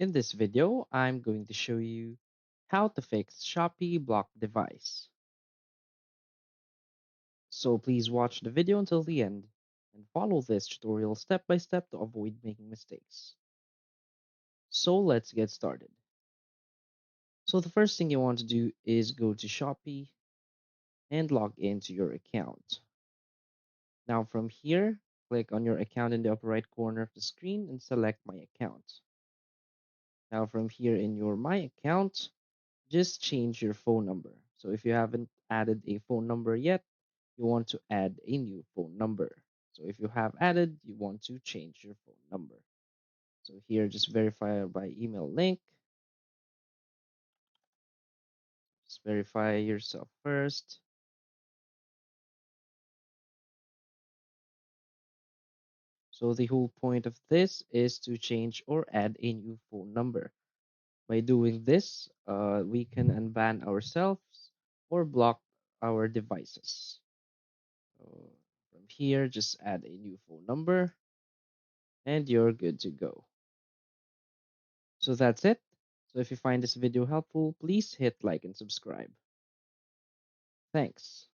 In this video, I'm going to show you how to fix Shopee block device. So please watch the video until the end and follow this tutorial step by step to avoid making mistakes. So let's get started. So the first thing you want to do is go to Shopee and log into your account. Now from here, click on your account in the upper right corner of the screen and select My Account. Now from here in your My Account, just change your phone number. So if you haven't added a phone number yet, you want to add a new phone number. So if you have added, you want to change your phone number. So here, just verify by email link. Just verify yourself first. So the whole point of this is to change or add a new phone number. By doing this, we can unban ourselves or block our devices. So from here, just add a new phone number and you're good to go. So that's it. So if you find this video helpful, please hit like and subscribe. Thanks.